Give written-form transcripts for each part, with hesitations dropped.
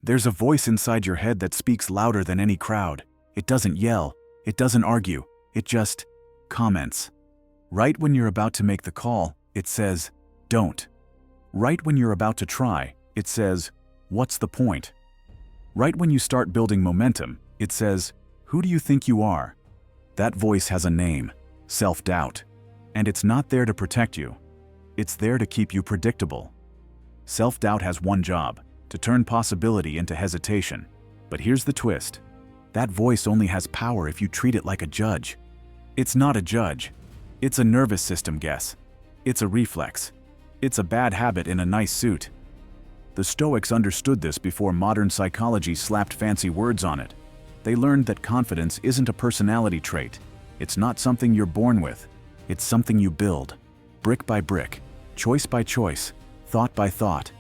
There's a voice inside your head that speaks louder than any crowd. It doesn't yell, it doesn't argue, it just comments. Right when you're about to make the call, it says, "Don't." Right when you're about to try, it says, "What's the point?" Right when you start building momentum, it says, "Who do you think you are?" That voice has a name, self-doubt. And it's not there to protect you. It's there to keep you predictable. Self-doubt has one job, to turn possibility into hesitation. But here's the twist. That voice only has power if you treat it like a judge. It's not a judge. It's a nervous system guess. It's a reflex. It's a bad habit in a nice suit. The Stoics understood this before modern psychology slapped fancy words on it. They learned that confidence isn't a personality trait. It's not something you're born with. It's something you build, brick by brick, choice by choice, thought by thought.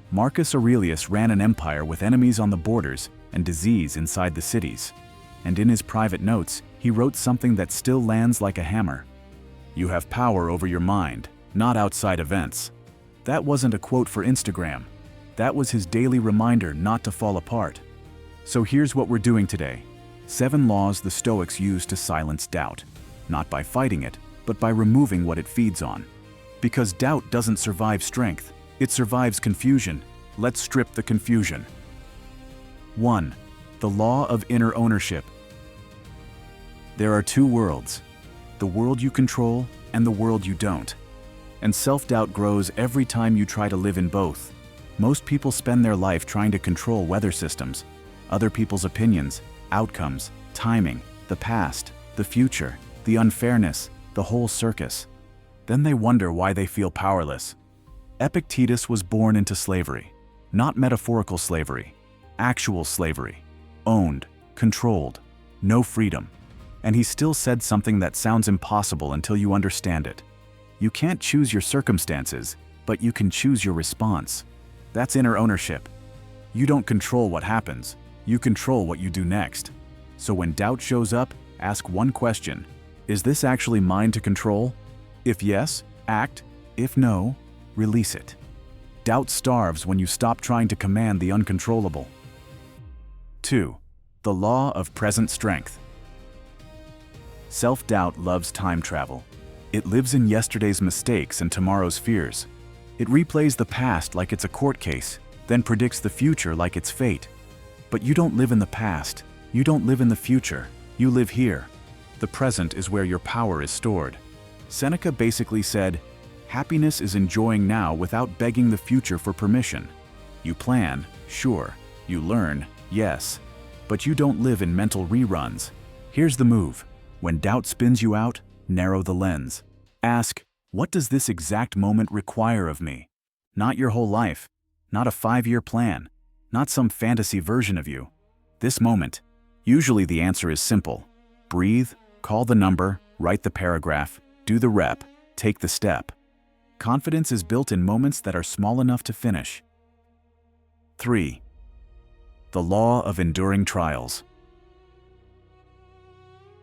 Marcus Aurelius ran an empire with enemies on the borders and disease inside the cities. And in his private notes, he wrote something that still lands like a hammer. "You have power over your mind, not outside events." That wasn't a quote for Instagram. That was his daily reminder not to fall apart. So here's what we're doing today. 7 laws the Stoics used to silence doubt. Not by fighting it, but by removing what it feeds on. Because doubt doesn't survive strength, it survives confusion. Let's strip the confusion. 1. The law of inner ownership. There are 2 worlds, the world you control and the world you don't. And self-doubt grows every time you try to live in both. Most people spend their life trying to control weather systems, other people's opinions, outcomes, timing, the past, the future, the unfairness, the whole circus. Then they wonder why they feel powerless. Epictetus was born into slavery. Not metaphorical slavery, actual slavery. Owned, controlled, no freedom. And he still said something that sounds impossible until you understand it. You can't choose your circumstances, but you can choose your response. That's inner ownership. You don't control what happens, you control what you do next. So when doubt shows up, ask one question. Is this actually mine to control? If yes, act. If no, release it. Doubt starves when you stop trying to command the uncontrollable. 2. The law of present strength. Self-doubt loves time travel. It lives in yesterday's mistakes and tomorrow's fears. It replays the past like it's a court case, then predicts the future like it's fate. But you don't live in the past. You don't live in the future. You live here. The present is where your power is stored. Seneca basically said, happiness is enjoying now without begging the future for permission. You plan, sure. You learn, yes. But you don't live in mental reruns. Here's the move. When doubt spins you out, narrow the lens. Ask, what does this exact moment require of me? Not your whole life. Not a 5-year plan. Not some fantasy version of you. This moment. Usually the answer is simple. Breathe, call the number, write the paragraph, do the rep, take the step. Confidence is built in moments that are small enough to finish. 3. The law of enduring trials.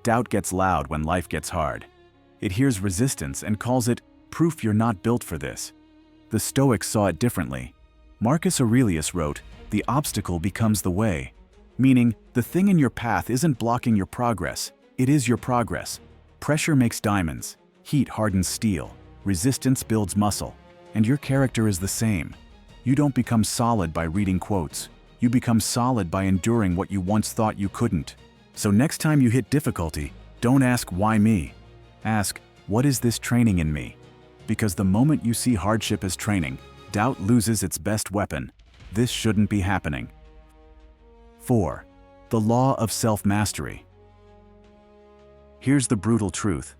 Doubt gets loud when life gets hard. It hears resistance and calls it proof you're not built for this. The Stoics saw it differently. Marcus Aurelius wrote, "The obstacle becomes the way," meaning the thing in your path isn't blocking your progress, it is your progress. Pressure makes diamonds, heat hardens steel, resistance builds muscle, and your character is the same. You don't become solid by reading quotes. You become solid by enduring what you once thought you couldn't. So next time you hit difficulty, don't ask, why me? Ask, what is this training in me? Because the moment you see hardship as training, doubt loses its best weapon. This shouldn't be happening. 4. The law of self-mastery. Here's the brutal truth.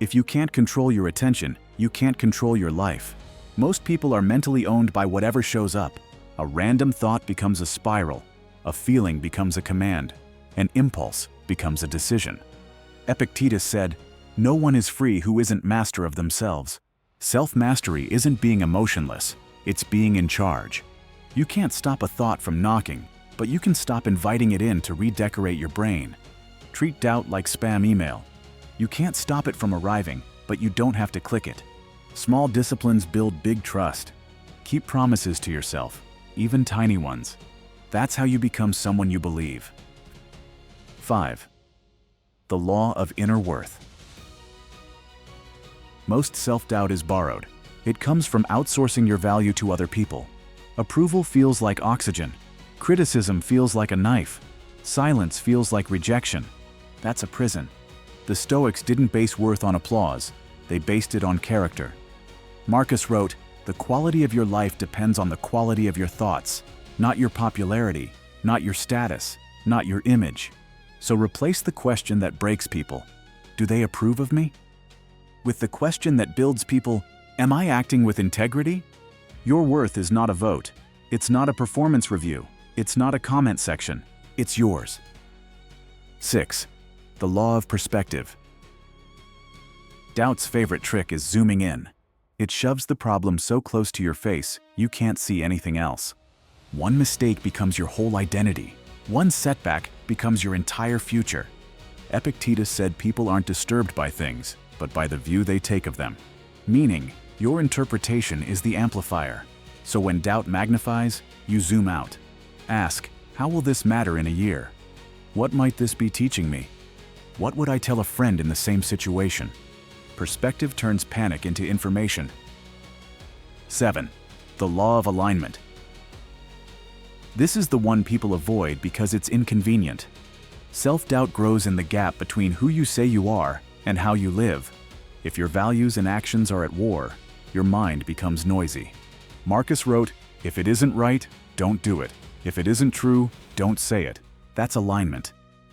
If you can't control your attention, you can't control your life. Most people are mentally owned by whatever shows up. A random thought becomes a spiral. A feeling becomes a command. An impulse becomes a decision. Epictetus said, "No one is free who isn't master of themselves." Self-mastery isn't being emotionless, it's being in charge. You can't stop a thought from knocking, but you can stop inviting it in to redecorate your brain. Treat doubt like spam email. You can't stop it from arriving, but you don't have to click it. Small disciplines build big trust. Keep promises to yourself, even tiny ones. That's how you become someone you believe. 5. The law of inner worth. Most self-doubt is borrowed. It comes from outsourcing your value to other people. Approval feels like oxygen. Criticism feels like a knife. Silence feels like rejection. That's a prison. The Stoics didn't base worth on applause. They based it on character. Marcus wrote, "The quality of your life depends on the quality of your thoughts, not your popularity, not your status, not your image." So replace the question that breaks people, "Do they approve of me?" with the question that builds people, "Am I acting with integrity?" Your worth is not a vote. It's not a performance review. It's not a comment section. It's yours. 6. The law of perspective. Doubt's favorite trick is zooming in. It shoves the problem so close to your face, you can't see anything else. One mistake becomes your whole identity. One setback becomes your entire future. Epictetus said people aren't disturbed by things, but by the view they take of them. Meaning, your interpretation is the amplifier. So when doubt magnifies, you zoom out. Ask, how will this matter in a year? What might this be teaching me? What would I tell a friend in the same situation? Perspective turns panic into information. 7. The law of alignment. This is the one people avoid because it's inconvenient. Self-doubt grows in the gap between who you say you are and how you live. If your values and actions are at war, your mind becomes noisy. Marcus wrote, "If it isn't right, don't do it. If it isn't true, don't say it." That's alignment.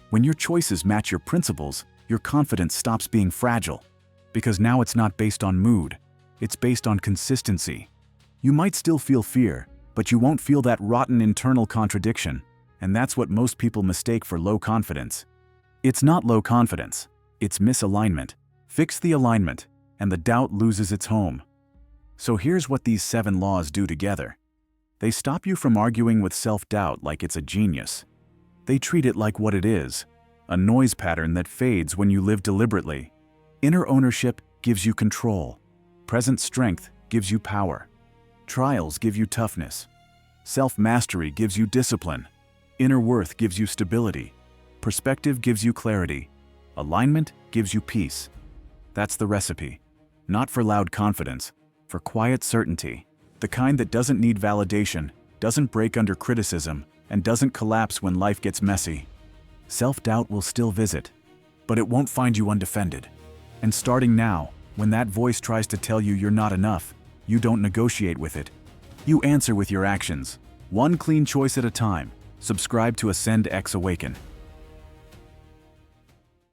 When your choices match your principles, your confidence stops being fragile. Because now it's not based on mood, it's based on consistency. You might still feel fear, but you won't feel that rotten internal contradiction, and that's what most people mistake for low confidence. It's not low confidence, it's misalignment. Fix the alignment, and the doubt loses its home. So here's what these 7 laws do together. They stop you from arguing with self-doubt like it's a genius. They treat it like what it is, a noise pattern that fades when you live deliberately. Inner ownership gives you control. Present strength gives you power. Trials give you toughness. Self-mastery gives you discipline. Inner worth gives you stability. Perspective gives you clarity. Alignment gives you peace. That's the recipe. Not for loud confidence, for quiet certainty. The kind that doesn't need validation, doesn't break under criticism, and doesn't collapse when life gets messy. Self-doubt will still visit, but it won't find you undefended. And starting now, when that voice tries to tell you you're not enough, you don't negotiate with it. You answer with your actions, one clean choice at a time. Subscribe to Ascend X Awaken.